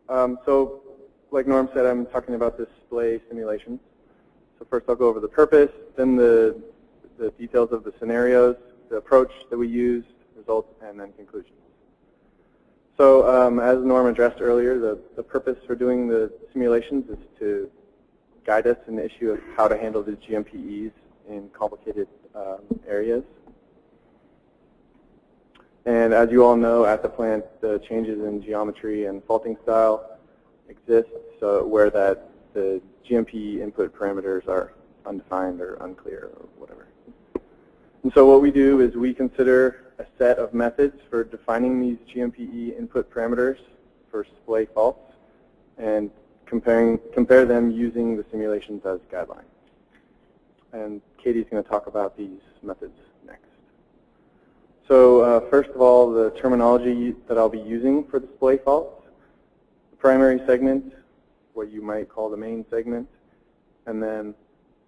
So like Norm said, I'm talking about this splay simulation. So first I'll go over the purpose, then the details of the scenarios, the approach that we used, results, and then conclusions. So as Norm addressed earlier, the purpose for doing the simulations is to guide us in the issue of how to handle the GMPEs in complicated areas. And as you all know, at the plant, the changes in geometry and faulting style exist, so where that the GMP input parameters are undefined or unclear or whatever. And so what we do is we consider a set of methods for defining these GMPE input parameters for splay faults and compare them using the simulations as guidelines. And Katie's going to talk about these methods next. So first of all, the terminology that I'll be using for the splay faults: the primary segment, what you might call the main segment, and then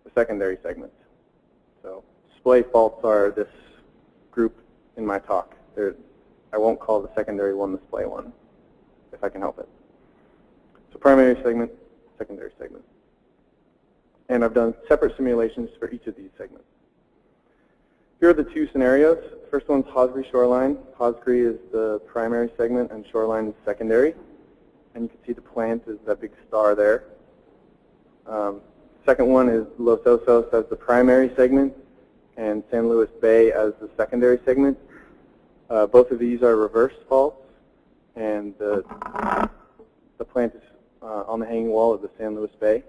the secondary segment. So splay faults are this group in my talk. I won't call the secondary one the splay one, if I can help it. So primary segment, secondary segment. And I've done separate simulations for each of these segments. Here are the two scenarios. First one's Hosgri shoreline. Hosgri is the primary segment and shoreline is secondary. And you can see the plant is that big star there. Second one is Los Osos as the primary segment and San Luis Bay as the secondary segment. Both of these are reverse faults, and the plant is on the hanging wall of the San Luis Bay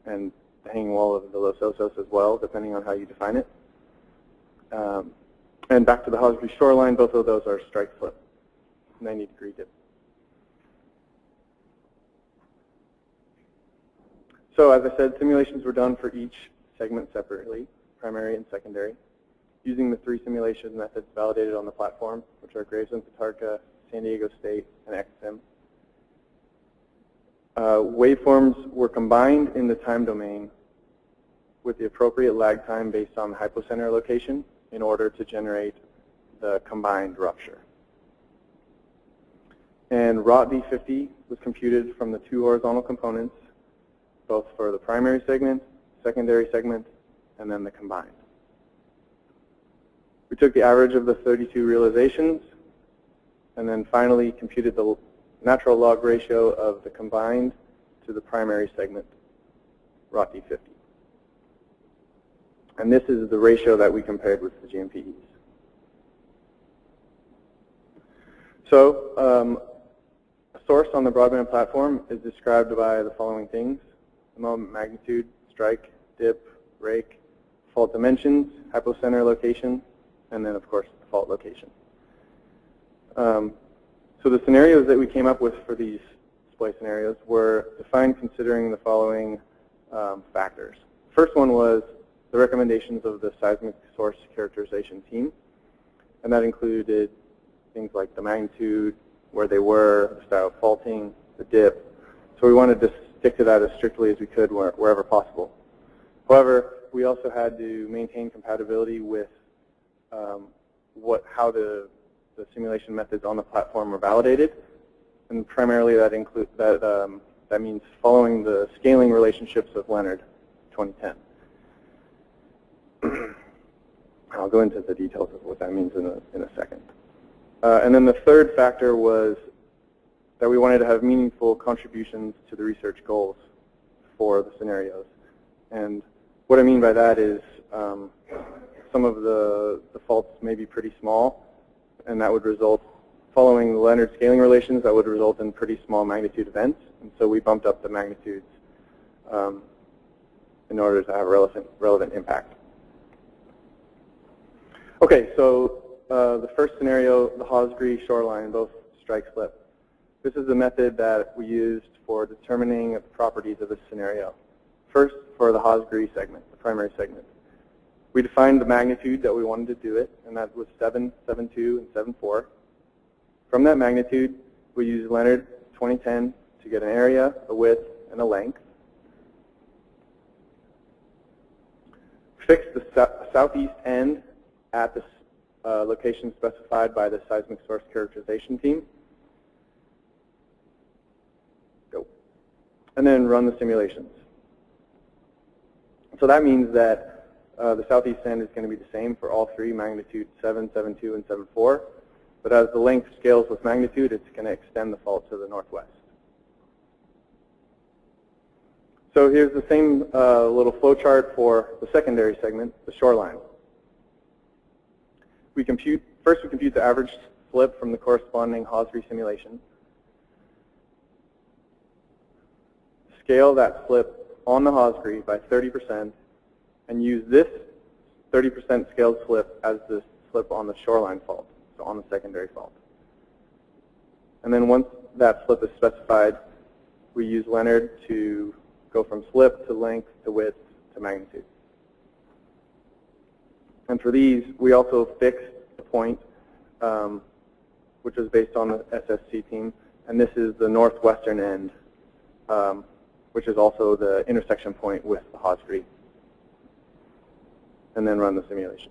and the hanging wall of the Los Osos as well, depending on how you define it. And back to the Hosgri shoreline, both of those are strike slip, 90-degree dip. So as I said, simulations were done for each segment separately, primary and secondary, using the 3 simulation methods validated on the platform, which are Gravesend, Tatarka, San Diego State, and XSIM. Waveforms were combined in the time domain with the appropriate lag time based on the hypocenter location in order to generate the combined rupture. And ROT-V50 was computed from the 2 horizontal components, both for the primary segment, secondary segment, and then the combined. We took the average of the 32 realizations and then finally computed the natural log ratio of the combined to the primary segment, ROT-V50. And this is the ratio that we compared with the GMPEs. So a source on the broadband platform is described by the following things: the moment magnitude, strike, dip, rake, fault dimensions, hypocenter location, and then, of course, the fault location. So the scenarios that we came up with for these splay scenarios were defined considering the following factors. First one was the recommendations of the seismic source characterization team, and that included things like the magnitude, where they were, the style of faulting, the dip. So we wanted to stick to that as strictly as we could wherever possible. However, we also had to maintain compatibility with how the simulation methods on the platform were validated, and primarily that means following the scaling relationships of Leonard 2010. I'll go into the details of what that means in a second. And then the third factor was that we wanted to have meaningful contributions to the research goals for the scenarios. And what I mean by that is some of the faults may be pretty small, and that would result, following the Leonard scaling relations, that would result in pretty small magnitude events. And so we bumped up the magnitudes in order to have relevant impact. Okay, so the first scenario, the Hosgri shoreline, both strike slip. This is the method that we used for determining the properties of this scenario. First, for the Hosgri segment, the primary segment. We defined the magnitude that we wanted to do it, and that was 7, 7.2, and 7.4. From that magnitude, we used Leonard 2010 to get an area, a width, and a length. Fixed the southeast end at the location specified by the seismic source characterization team. and then run the simulations. So that means that the southeast end is going to be the same for all three, magnitude 7, 7.2, and 7.4. But as the length scales with magnitude, it's going to extend the fault to the northwest. So here's the same little flow chart for the secondary segment, the shoreline. First we compute the average slip from the corresponding Hosgry simulation. Scale that slip on the Hosgry by 30% and use this 30% scaled slip as the slip on the shoreline fault, so on the secondary fault. And then once that slip is specified, we use Leonard to go from slip to length to width to magnitude. And for these, we also fixed the point, which was based on the SSC team. And this is the northwestern end, which is also the intersection point with the Hosgry. And then run the simulation.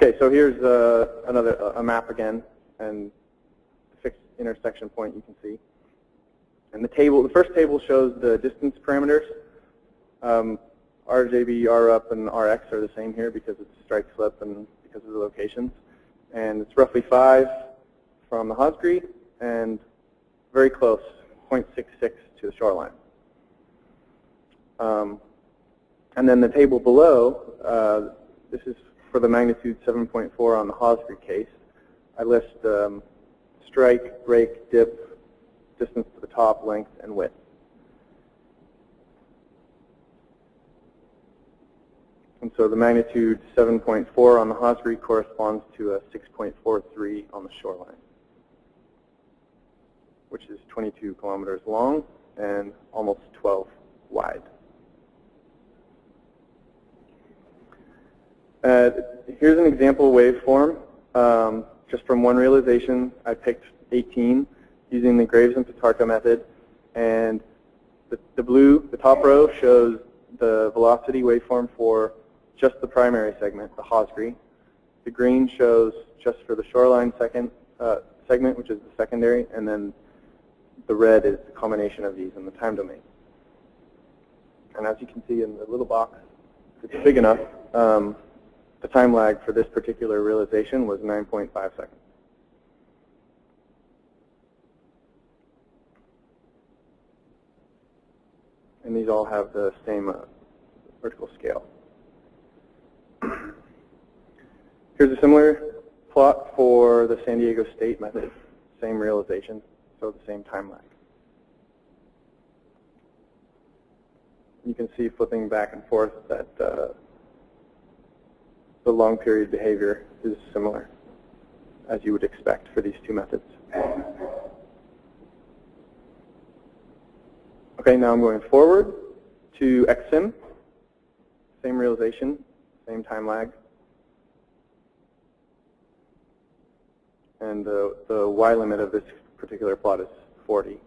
Okay, so here's a map again, and the fixed intersection point you can see. And the first table shows the distance parameters. RJB, RUP, and RX are the same here because it's strike slip and because of the locations. And it's roughly 5 from the Hosgry and very close, 0.66 to the shoreline. And then the table below, this is for the magnitude 7.4 on the Hosgry case. I list strike, break, dip, distance to the top, length, and width. And so the magnitude 7.4 on the Hosgry corresponds to a 6.43 on the shoreline, which is 22 kilometers long and almost 12 wide. Here's an example waveform. Just from one realization, I picked 18 using the Graves and Pitarka method. And the blue, the top row, shows the velocity waveform for just the primary segment, the Hosgry. The green shows just for the shoreline segment, which is the secondary. And then the red is the combination of these in the time domain. And as you can see in the little box, it's big enough. The time lag for this particular realization was 9.5 seconds. And these all have the same vertical scale. Here's a similar plot for the San Diego State method. Same realization, so the same time lag. You can see flipping back and forth that the long period behavior is similar, as you would expect for these two methods. Okay, now I'm going forward to XSIM. Same realization, same time lag. And the Y limit of this particular plot is 40.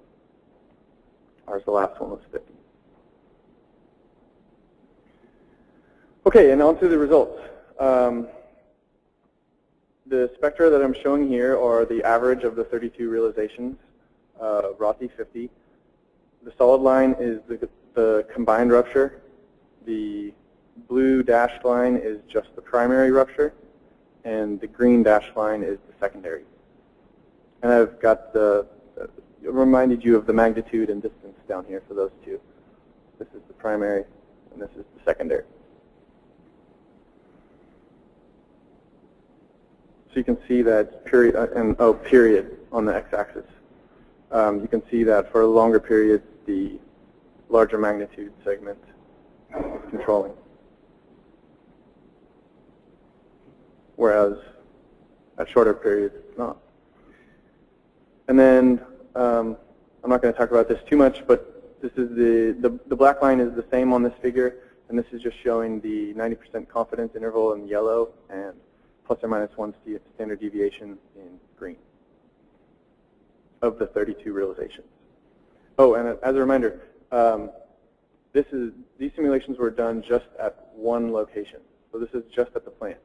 Ours, the last one, was 50. Okay, and on to the results. The spectra that I'm showing here are the average of the 32 realizations, Rothi 50. The solid line is the combined rupture. The blue dashed line is just the primary rupture, and the green dashed line is the secondary. And I've got reminded you of the magnitude and distance down here for those two. This is the primary, and this is the secondary. So you can see that period, period on the x-axis. You can see that for longer periods, the larger magnitude segment is controlling. Whereas at shorter periods, it's not. And then, I'm not going to talk about this too much, but this is the black line is the same on this figure, and this is just showing the 90% confidence interval in yellow and plus or minus 1 standard deviation in green of the 32 realizations. Oh, and as a reminder, these simulations were done just at one location. So this is just at the plant.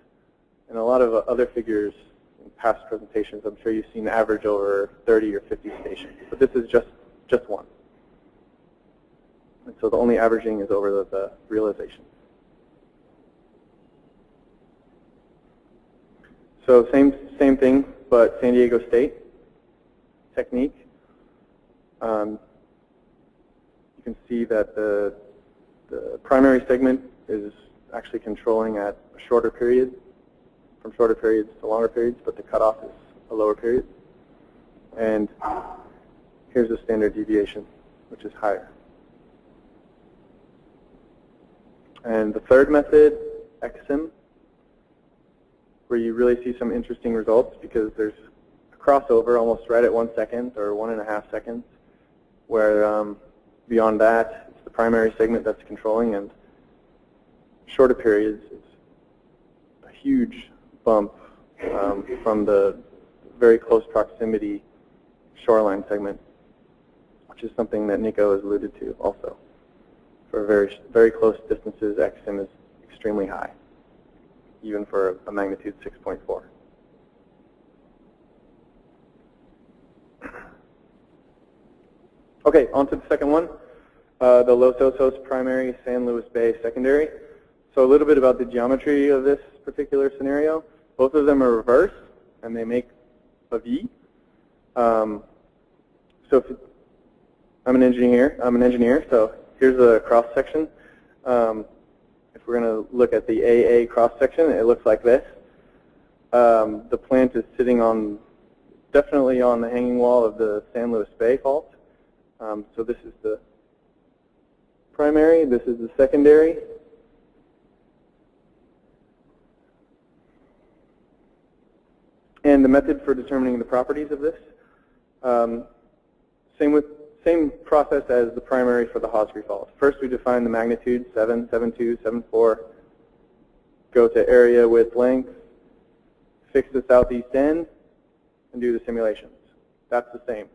And a lot of other figures in past presentations, I'm sure you've seen average over 30 or 50 stations. But this is just just 1. And so the only averaging is over the realization. So same thing, but San Diego State technique. You can see that the primary segment is actually controlling at a shorter period, from shorter periods to longer periods, but the cutoff is a lower period. And here's the standard deviation, which is higher. And the third method, XSIM, where you really see some interesting results because there's a crossover almost right at 1 second or 1.5 seconds, where beyond that, it's the primary segment that's controlling, and shorter periods, it's a huge bump from the very close proximity shoreline segment, which is something that Nico has alluded to also. For very, very close distances, XSIM is extremely high, even for a magnitude 6.4. Okay, on to the second one, the Los Osos primary, San Luis Bay secondary. So a little bit about the geometry of this particular scenario. Both of them are reversed, and they make a V. So if I'm an engineer, so here's a cross section. If we're going to look at the AA cross section, it looks like this. The plant is sitting on, definitely on the hanging wall of the San Luis Bay fault. So this is the primary, this is the secondary. And the method for determining the properties of this, same process as the primary for the Hosgry fault. First, we define the magnitude, 7, 7.2, 7.4. Go to area, width, length, fix the southeast end, and do the simulations. That's the same.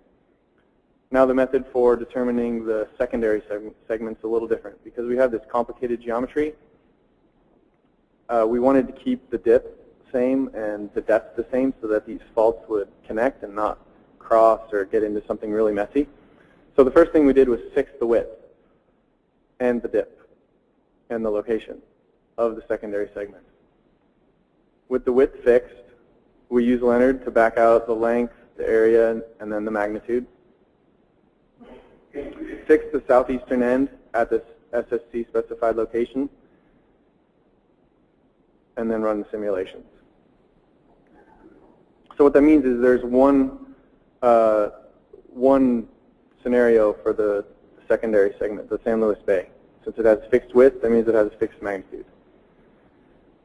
Now the method for determining the secondary segment's a little different. Because we have this complicated geometry, we wanted to keep the dip same and the depth the same so that these faults would connect and not cross or get into something really messy. So the first thing we did was fix the width and the dip and the location of the secondary segment. With the width fixed, we use Leonard to back out the length, the area, and then the magnitude. Fix the southeastern end at this SSC specified location, and then run the simulations. So what that means is there's one scenario for the secondary segment, the San Luis Bay. Since it has fixed width, that means it has a fixed magnitude.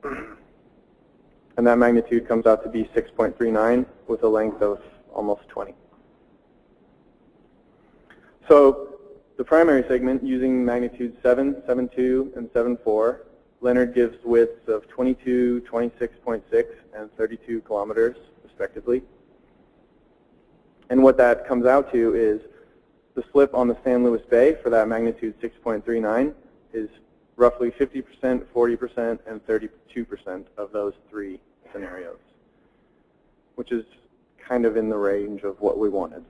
And that magnitude comes out to be 6.39 with a length of almost 20. So the primary segment, using magnitude 7, 7.2, and 7.4, Leonard gives widths of 22, 26.6, and 32 kilometers, respectively. And what that comes out to is the slip on the San Luis Bay for that magnitude 6.39 is roughly 50%, 40%, and 32% of those three scenarios, which is kind of in the range of what we wanted.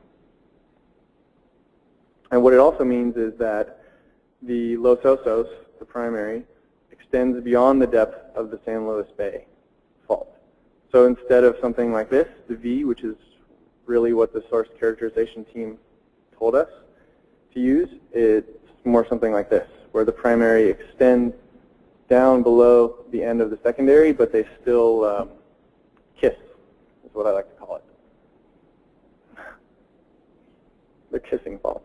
And what it also means is that the Los Osos, the primary, extends beyond the depth of the San Luis Bay fault. So instead of something like this, the V, which is really what the source characterization team told us to use, it's more something like this, where the primary extends down below the end of the secondary, but they still kiss, is what I like to call it. The kissing fault.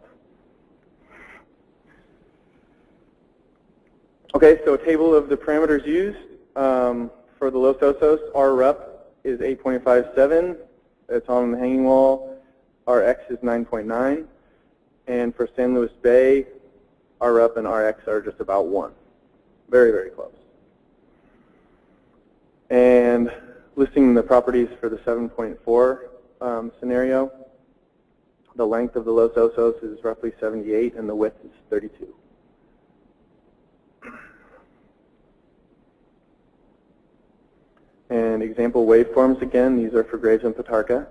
Okay, so a table of the parameters used. For the Los Osos, our rup is 8.57. It's on the hanging wall. Our X is 9.9. And for San Luis Bay, our rup and our X are just about 1. Very, very close. And listing the properties for the 7.4 scenario, the length of the Los Osos is roughly 78, and the width is 32. And example waveforms, again, these are for Graves and Pitarka.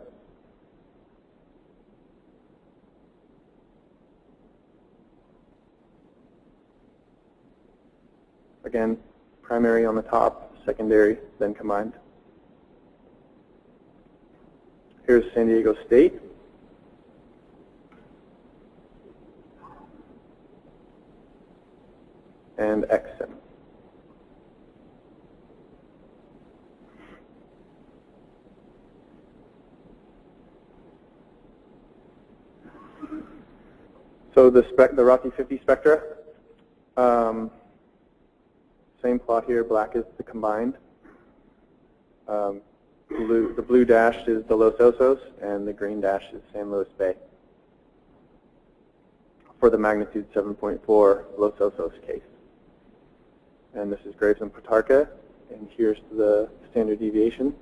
Again, primary on the top, secondary, then combined. Here's San Diego State. And XSIM. So the Rocky 50 spectra, same plot here. Black is the combined. The blue dashed is the Los Osos, and the green dash is San Luis Bay for the magnitude 7.4 Los Osos case. And this is Graves and Potarka, and here's the standard deviation.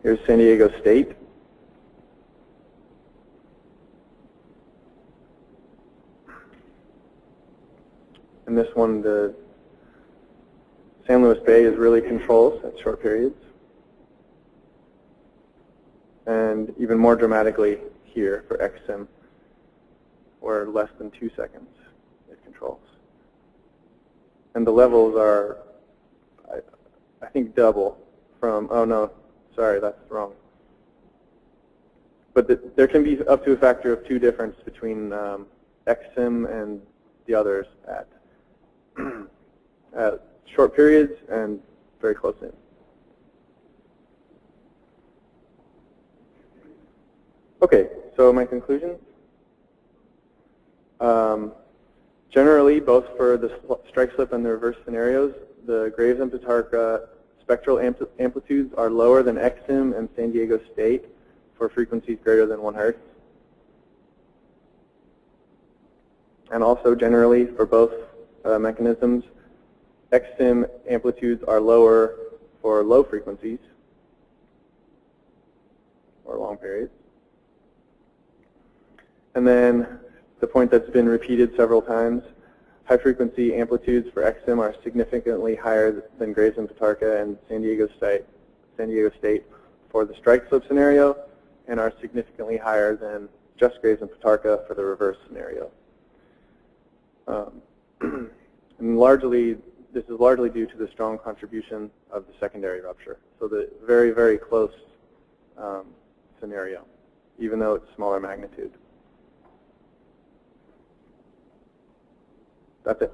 Here's San Diego State. And this one, the San Luis Bay is really controls at short periods. And even more dramatically here for XSIM, where less than 2 seconds it controls. And the levels are, I think, double from, oh no, sorry, that's wrong. But there can be up to a factor of 2 difference between XSIM and the others at short periods and very close in. Okay, so my conclusions. Generally, both for the strike slip and the reverse scenarios, the Graves and Potarka spectral amplitudes are lower than XSIM and San Diego State for frequencies greater than 1 Hz. And also, generally, for both mechanisms, XSIM amplitudes are lower for low frequencies or long periods. And then the point that's been repeated several times, high frequency amplitudes for XSIM are significantly higher than Graves and Potarka and San Diego State for the strike slip scenario, and are significantly higher than just Graves and Potarka for the reverse scenario. And largely, this is largely due to the strong contribution of the secondary rupture. So the very, very close scenario, even though it's smaller magnitude. That's it.